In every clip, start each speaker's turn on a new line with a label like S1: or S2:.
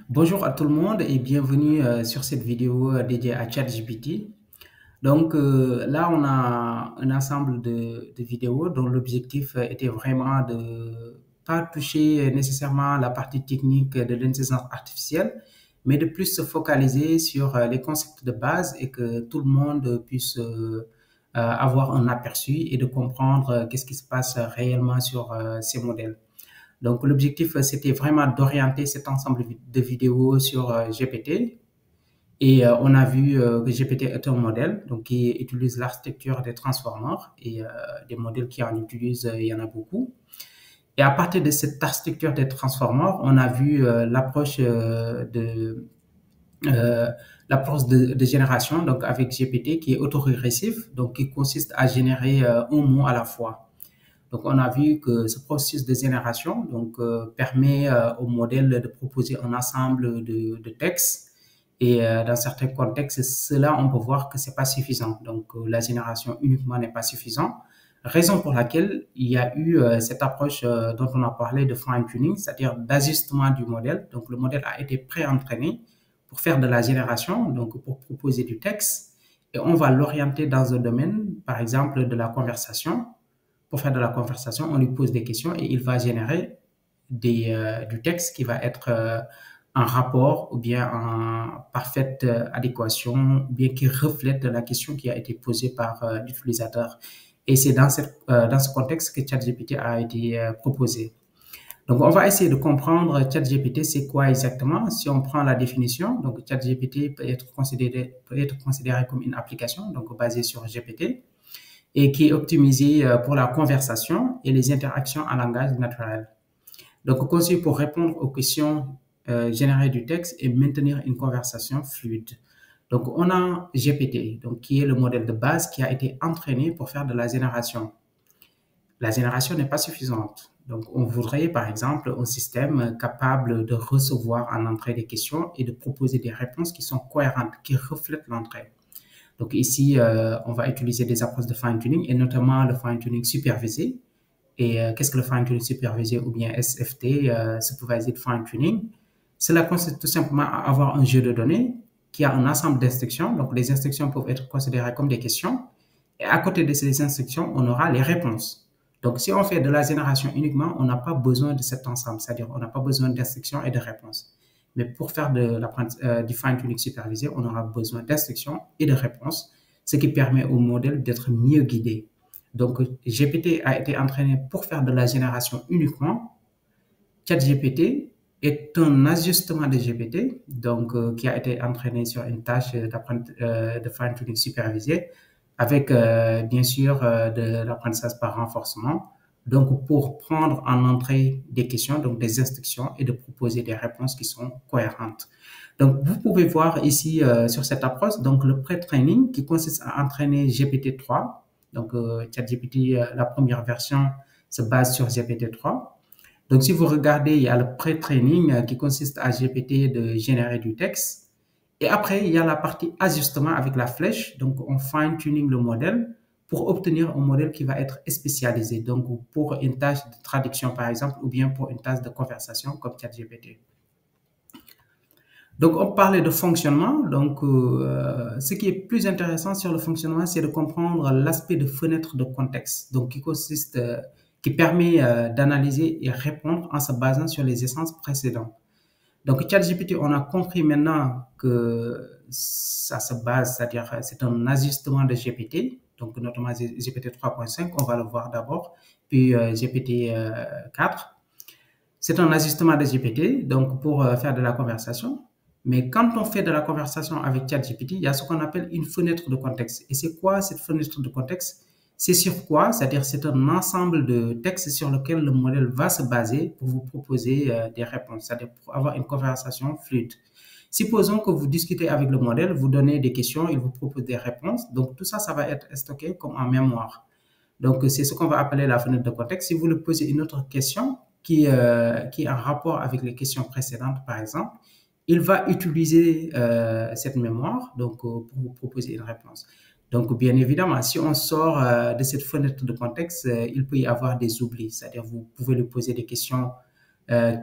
S1: Bonjour à tout le monde et bienvenue sur cette vidéo dédiée à ChatGPT. Là, on a un ensemble de vidéos dont l'objectif était vraiment de pas toucher nécessairement la partie technique de l'intelligence artificielle, mais de plus se focaliser sur les concepts de base et que tout le monde puisse avoir un aperçu et de comprendre qu'est-ce qui se passe réellement sur ces modèles. Donc, l'objectif, c'était vraiment d'orienter cet ensemble de vidéos sur GPT. Et on a vu que GPT est un modèle donc, qui utilise l'architecture des transformers et des modèles qui en utilisent, il y en a beaucoup. Et à partir de cette architecture des transformers, on a vu euh, l'approche de génération donc avec GPT qui est autorégressif, donc qui consiste à générer un mot à la fois. Donc, on a vu que ce processus de génération permet au modèle de proposer un ensemble de textes. Et dans certains contextes, cela, on peut voir que c'est pas suffisant. La génération uniquement n'est pas suffisant. Raison pour laquelle il y a eu cette approche dont on a parlé de fine-tuning, c'est-à-dire d'ajustement du modèle. Donc, le modèle a été pré-entraîné pour faire de la génération, donc pour proposer du texte. Et on va l'orienter dans un domaine, par exemple, de la conversation. Pour faire de la conversation, on lui pose des questions et il va générer du texte qui va être en rapport ou bien en parfaite adéquation ou bien qui reflète la question qui a été posée par l'utilisateur. Et c'est dans ce contexte que ChatGPT a été proposé. Donc, on va essayer de comprendre ChatGPT, c'est quoi exactement. Si on prend la définition, donc ChatGPT peut être considéré comme une application donc basée sur GPT et qui est optimisé pour la conversation et les interactions en langage naturel. Donc, conçu pour répondre aux questions, générer du texte et maintenir une conversation fluide. Donc, on a GPT, donc, qui est le modèle de base qui a été entraîné pour faire de la génération. La génération n'est pas suffisante. Donc, on voudrait, par exemple, un système capable de recevoir en entrée des questions et de proposer des réponses qui sont cohérentes, qui reflètent l'entrée. Donc ici, on va utiliser des approches de fine-tuning et notamment le fine-tuning supervisé. Et qu'est-ce que le fine-tuning supervisé ou bien SFT, Supervised Fine-Tuning? Cela consiste tout simplement à avoir un jeu de données qui a un ensemble d'instructions. Donc les instructions peuvent être considérées comme des questions. Et à côté de ces instructions, on aura les réponses. Donc si on fait de la génération uniquement, on n'a pas besoin de cet ensemble, c'est-à-dire on n'a pas besoin d'instructions et de réponses. Mais pour faire du fine-tuning supervisé, on aura besoin d'instructions et de réponses, ce qui permet au modèle d'être mieux guidé. Donc, GPT a été entraîné pour faire de la génération uniquement. ChatGPT est un ajustement de GPT, qui a été entraîné sur une tâche de fine-tuning supervisé, avec bien sûr de l'apprentissage par renforcement. Donc, pour prendre en entrée des questions, donc des instructions et de proposer des réponses qui sont cohérentes. Donc, vous pouvez voir ici sur cette approche, donc le pré-training qui consiste à entraîner GPT-3. Donc, ChatGPT, la première version se base sur GPT-3. Donc, si vous regardez, il y a le pré-training qui consiste à GPT de générer du texte. Et après, il y a la partie ajustement avec la flèche. Donc, on fine-tuning le modèle pour obtenir un modèle qui va être spécialisé. Donc, pour une tâche de traduction, par exemple, ou bien pour une tâche de conversation comme ChatGPT. Donc, on parlait de fonctionnement. Ce qui est plus intéressant sur le fonctionnement, c'est de comprendre l'aspect de fenêtre de contexte. Donc, qui permet d'analyser et répondre en se basant sur les essences précédentes. Donc, ChatGPT, on a compris maintenant que ça se base, c'est-à-dire c'est un ajustement de GPT, donc notamment GPT 3.5, on va le voir d'abord, puis GPT 4. C'est un ajustement de GPT, donc pour faire de la conversation. Mais quand on fait de la conversation avec ChatGPT, il y a ce qu'on appelle une fenêtre de contexte. Et c'est quoi cette fenêtre de contexte? C'est sur quoi? C'est-à-dire c'est un ensemble de textes sur lequel le modèle va se baser pour vous proposer des réponses, c'est-à-dire pour avoir une conversation fluide. Supposons que vous discutez avec le modèle, vous donnez des questions, il vous propose des réponses. Donc tout ça, ça va être stocké comme en mémoire. Donc c'est ce qu'on va appeler la fenêtre de contexte. Si vous lui posez une autre question qui est en rapport avec les questions précédentes, par exemple, il va utiliser cette mémoire pour vous proposer une réponse. Donc, bien évidemment, si on sort de cette fenêtre de contexte, il peut y avoir des oublis. C'est-à-dire, vous pouvez lui poser des questions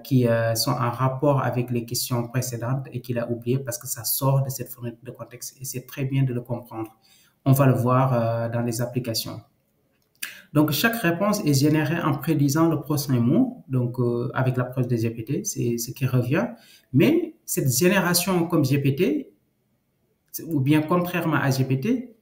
S1: qui sont en rapport avec les questions précédentes et qu'il a oublié parce que ça sort de cette fenêtre de contexte et c'est très bien de le comprendre. On va le voir dans les applications. Donc, chaque réponse est générée en prédisant le prochain mot, donc avec l'approche de GPT, c'est ce qui revient. Mais cette génération comme GPT, ou bien contrairement à GPT,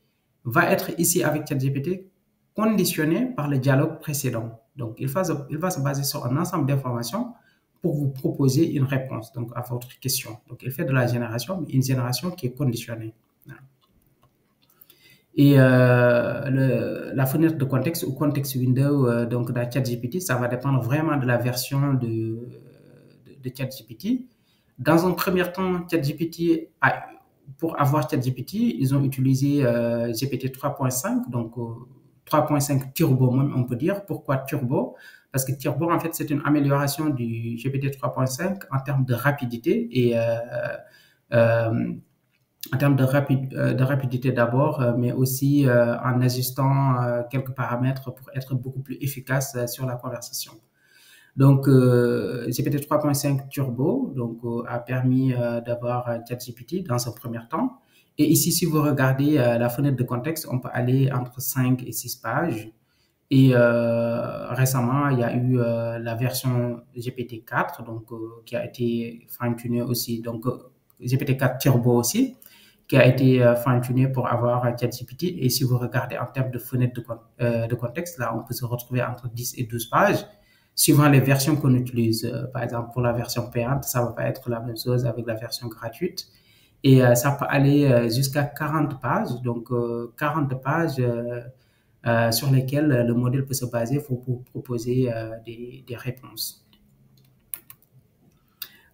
S1: va être ici avec ChatGPT conditionné par le dialogue précédent. Donc, il va se baser sur un ensemble d'informations pour vous proposer une réponse donc, à votre question. Donc, il fait de la génération, mais une génération qui est conditionnée. Et la fenêtre de contexte ou context window donc dans ChatGPT, ça va dépendre vraiment de la version de ChatGPT. Dans un premier temps, pour avoir ChatGPT, ils ont utilisé GPT 3.5, donc 3.5 Turbo même on peut dire. Pourquoi Turbo? Parce que Turbo, en fait, c'est une amélioration du GPT 3.5 en termes de rapidité et en termes de rapidité d'abord, mais aussi en ajustant quelques paramètres pour être beaucoup plus efficace sur la conversation. Donc, GPT 3.5 Turbo donc, a permis d'avoir ChatGPT dans un premier temps. Et ici, si vous regardez la fenêtre de contexte, on peut aller entre 5 et 6 pages. Et récemment, il y a eu la version GPT-4 donc, qui a été fine-tunée aussi. Donc, GPT-4 Turbo aussi, qui a été fine-tuné pour avoir ChatGPT. Et si vous regardez en termes de fenêtre de contexte, là, on peut se retrouver entre 10 et 12 pages, suivant les versions qu'on utilise. Par exemple, pour la version payante, ça ne va pas être la même chose avec la version gratuite. Et ça peut aller jusqu'à 40 pages. Donc, 40 pages sur lesquelles le modèle peut se baser pour proposer des réponses.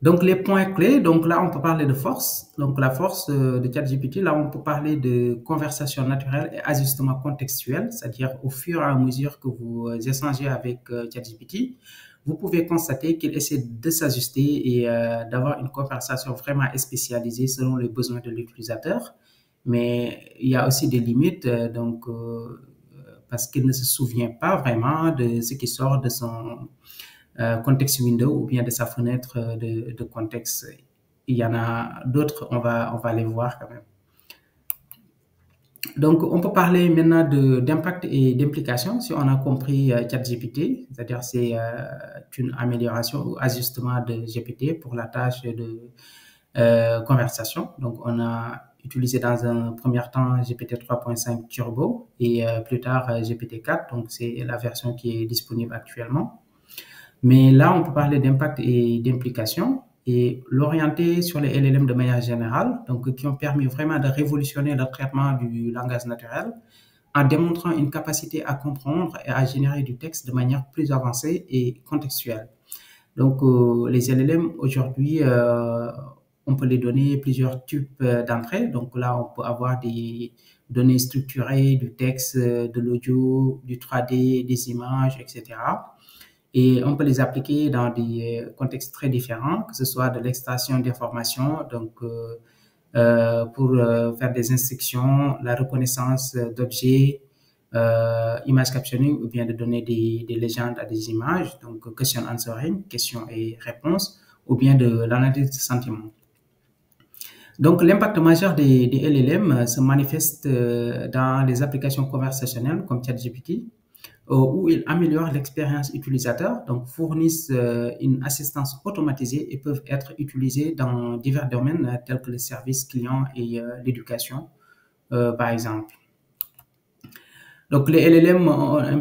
S1: Donc, les points clés, donc là, on peut parler de force. Donc, la force de ChatGPT, là, on peut parler de conversation naturelle et ajustement contextuel, c'est-à-dire au fur et à mesure que vous échangez avec ChatGPT, vous pouvez constater qu'il essaie de s'ajuster et d'avoir une conversation vraiment spécialisée selon les besoins de l'utilisateur. Mais il y a aussi des limites, parce qu'il ne se souvient pas vraiment de ce qui sort de son context window ou bien de sa fenêtre de contexte. Il y en a d'autres, on va les voir quand même. Donc, on peut parler maintenant d'impact et d'implication si on a compris ChatGPT, c'est-à-dire c'est une amélioration ou ajustement de GPT pour la tâche de conversation. Donc, on a utilisé dans un premier temps GPT 3.5 Turbo et plus tard GPT-4, donc c'est la version qui est disponible actuellement. Mais là, on peut parler d'impact et d'implication et l'orienter sur les LLM de manière générale, donc qui ont permis vraiment de révolutionner le traitement du langage naturel en démontrant une capacité à comprendre et à générer du texte de manière plus avancée et contextuelle. Donc, les LLM aujourd'hui, on peut les donner plusieurs types d'entrées. Donc là, on peut avoir des données structurées, du texte, de l'audio, du 3D, des images, etc. Et on peut les appliquer dans des contextes très différents, que ce soit de l'extraction d'informations, donc pour faire des instructions, la reconnaissance d'objets, image captioning, ou bien de donner des légendes à des images, donc question answering, questions et réponses, ou bien de l'analyse de sentiments. Donc, l'impact majeur des LLM se manifeste dans les applications conversationnelles comme ChatGPT, où ils améliorent l'expérience utilisateur, donc fournissent une assistance automatisée et peuvent être utilisés dans divers domaines tels que les services clients et l'éducation, par exemple. Donc, les LLM ont un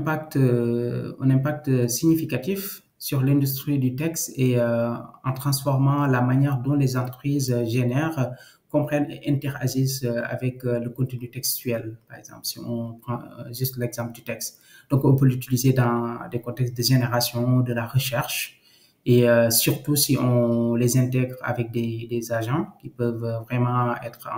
S1: impact significatif sur l'industrie du texte et en transformant la manière dont les entreprises génèrent, comprennent et interagissent avec le contenu textuel, par exemple, si on prend juste l'exemple du texte. Donc, on peut l'utiliser dans des contextes de génération, de la recherche, et surtout si on les intègre avec des agents qui peuvent vraiment être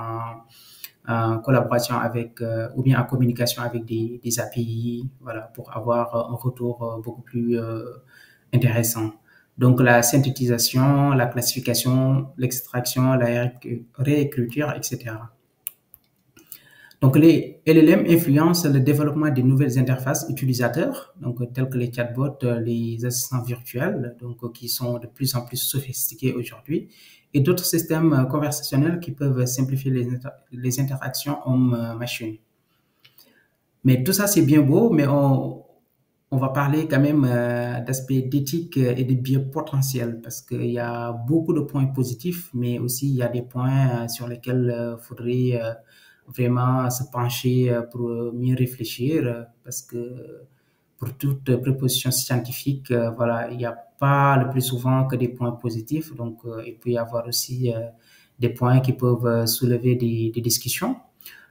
S1: en collaboration avec, ou bien en communication avec des API, voilà, pour avoir un retour beaucoup plus intéressant. Donc, la synthétisation, la classification, l'extraction, la réécriture, etc. Donc, les LLM influencent le développement des nouvelles interfaces utilisateurs, donc telles que les chatbots, les assistants virtuels, donc qui sont de plus en plus sophistiqués aujourd'hui, et d'autres systèmes conversationnels qui peuvent simplifier les interactions homme-machine. Mais tout ça, c'est bien beau, mais on va parler quand même d'aspects d'éthique et de biais potentiels parce qu'il y a beaucoup de points positifs, mais aussi il y a des points sur lesquels il faudrait vraiment se pencher pour mieux réfléchir parce que pour toute proposition scientifique, voilà, il n'y a pas le plus souvent que des points positifs, donc il peut y avoir aussi des points qui peuvent soulever des discussions.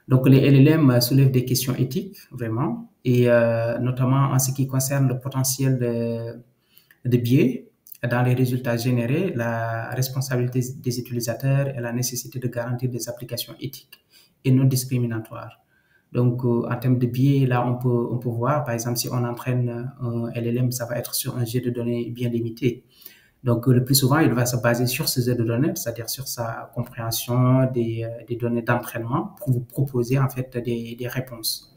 S1: Donc, les LLM soulèvent des questions éthiques, vraiment, et notamment en ce qui concerne le potentiel de biais dans les résultats générés, la responsabilité des utilisateurs et la nécessité de garantir des applications éthiques et non discriminatoires. Donc, en termes de biais, là, on peut voir, par exemple, si on entraîne un LLM, ça va être sur un jet de données bien limité. Donc, le plus souvent, il va se baser sur ces aides de données, c'est-à-dire sur sa compréhension des données d'entraînement pour vous proposer en fait des réponses.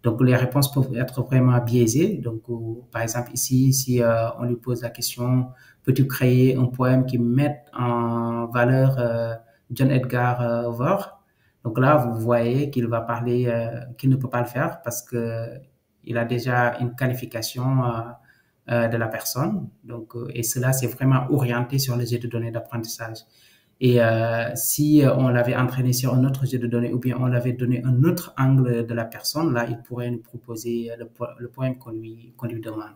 S1: Donc, les réponses peuvent être vraiment biaisées. Donc, par exemple, ici, si on lui pose la question, peux-tu créer un poème qui mette en valeur John Edgar Hoover? Donc là, vous voyez qu'il va parler, qu'il ne peut pas le faire parce que il a déjà une qualification de la personne. Donc, et cela, c'est vraiment orienté sur les jeux de données d'apprentissage. Et si on l'avait entraîné sur un autre jeu de données ou bien on l'avait donné un autre angle de la personne, là, il pourrait nous proposer le poème qu'on lui demande.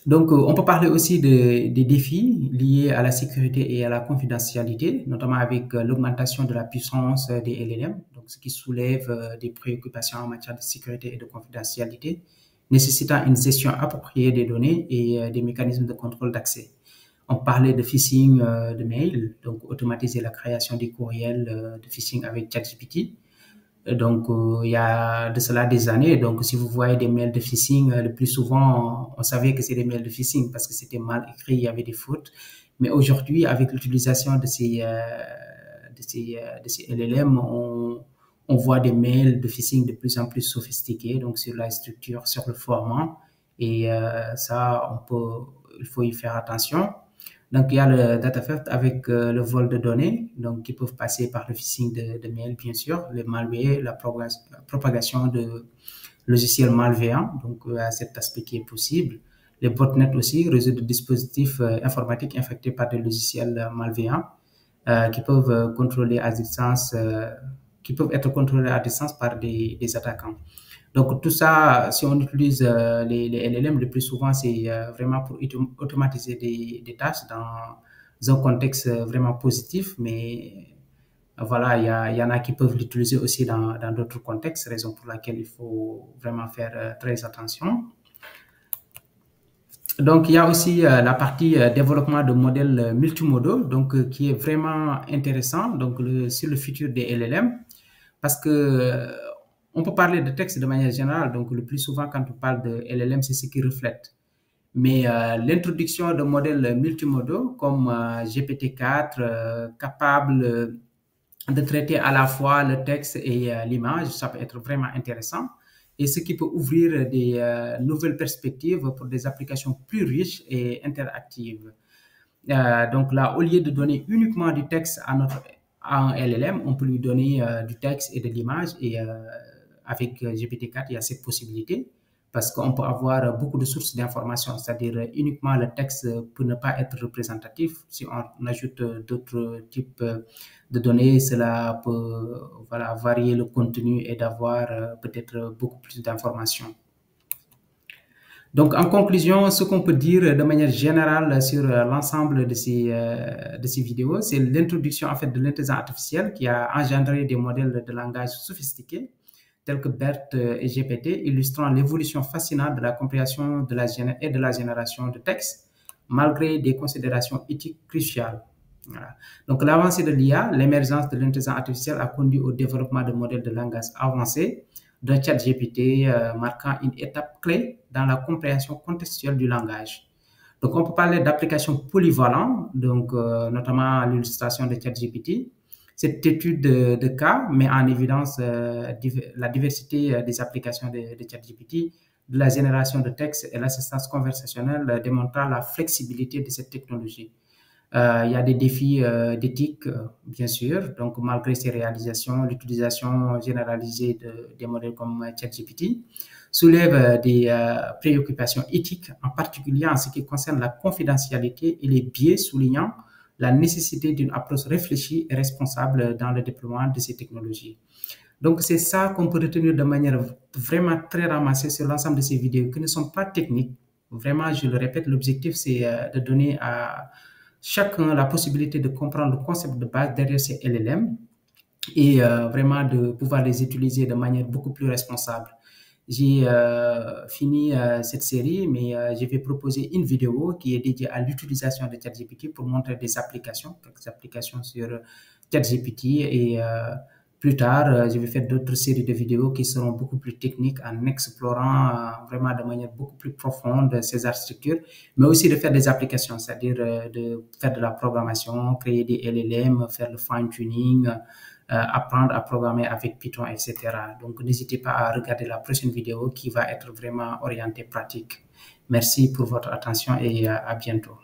S1: Donc, on peut parler aussi des défis liés à la sécurité et à la confidentialité, notamment avec l'augmentation de la puissance des LLM, donc ce qui soulève des préoccupations en matière de sécurité et de confidentialité, nécessitant une gestion appropriée des données et des mécanismes de contrôle d'accès. On parlait de phishing de mail, donc automatiser la création des courriels de phishing avec ChatGPT. Donc, il y a de cela des années. Donc, si vous voyez des mails de phishing, le plus souvent, on savait que c'est des mails de phishing parce que c'était mal écrit, il y avait des fautes. Mais aujourd'hui, avec l'utilisation de ces LLM, on voit des mails de phishing de plus en plus sophistiqués, donc sur la structure, sur le format. Et ça, il faut y faire attention. Donc, il y a le data theft avec le vol de données, donc qui peuvent passer par le phishing de mails, bien sûr, les malwares, la propagation de logiciels malveillants, donc cet aspect qui est possible. Les botnets aussi, réseau de dispositifs informatiques infectés par des logiciels malveillants qui peuvent contrôler à distance, qui peuvent être contrôlés à distance par des attaquants. Donc, tout ça, si on utilise les LLM, le plus souvent, c'est vraiment pour automatiser des tâches dans un contexte vraiment positif, mais voilà, il y en a qui peuvent l'utiliser aussi dans d'autres contextes, raison pour laquelle il faut vraiment faire très attention. Donc, il y a aussi la partie développement de modèles multimodaux, donc qui est vraiment intéressant donc sur le futur des LLM, parce que on peut parler de texte de manière générale, donc le plus souvent quand on parle de LLM, c'est ce qui reflète. Mais l'introduction de modèles multimodaux comme GPT-4, capable de traiter à la fois le texte et l'image, ça peut être vraiment intéressant. Et ce qui peut ouvrir des nouvelles perspectives pour des applications plus riches et interactives. Donc là, au lieu de donner uniquement du texte à un LLM, on peut lui donner du texte et de l'image. Et avec GPT-4, il y a cette possibilité parce qu'on peut avoir beaucoup de sources d'informations, c'est-à-dire uniquement le texte peut ne pas être représentatif. Si on ajoute d'autres types de données, cela peut voilà, varier le contenu et d'avoir peut-être beaucoup plus d'informations. Donc, en conclusion, ce qu'on peut dire de manière générale sur l'ensemble de ces vidéos, c'est l'introduction en fait de l'intelligence artificielle qui a engendré des modèles de langage sophistiqués tels que BERT et GPT, illustrant l'évolution fascinante de la compréhension et de la génération de textes, malgré des considérations éthiques cruciales. Voilà. Donc, l'avancée de l'IA, l'émergence de l'intelligence artificielle a conduit au développement de modèles de langage avancés, d'un chat GPT marquant une étape clé dans la compréhension contextuelle du langage. Donc, on peut parler d'applications polyvalentes, donc notamment l'illustration de ChatGPT. Cette étude de cas met en évidence la diversité des applications de ChatGPT, de la génération de texte et l'assistance conversationnelle, démontrant la flexibilité de cette technologie. Il y a des défis d'éthique, bien sûr. Donc, malgré ces réalisations, l'utilisation généralisée des modèles comme ChatGPT soulève des préoccupations éthiques, en particulier en ce qui concerne la confidentialité et les biais, soulignant la nécessité d'une approche réfléchie et responsable dans le déploiement de ces technologies. Donc, c'est ça qu'on peut retenir de manière vraiment très ramassée sur l'ensemble de ces vidéos qui ne sont pas techniques. Vraiment, je le répète, l'objectif, c'est de donner à chacun la possibilité de comprendre le concept de base derrière ces LLM et vraiment de pouvoir les utiliser de manière beaucoup plus responsable. J'ai fini cette série, mais je vais proposer une vidéo qui est dédiée à l'utilisation de ChatGPT pour montrer des applications, quelques applications sur ChatGPT et plus tard, je vais faire d'autres séries de vidéos qui seront beaucoup plus techniques en explorant vraiment de manière beaucoup plus profonde ces architectures, mais aussi de faire des applications, c'est-à-dire de faire de la programmation, créer des LLM, faire le fine-tuning, apprendre à programmer avec Python, etc. Donc, n'hésitez pas à regarder la prochaine vidéo qui va être vraiment orientée pratique. Merci pour votre attention et à bientôt.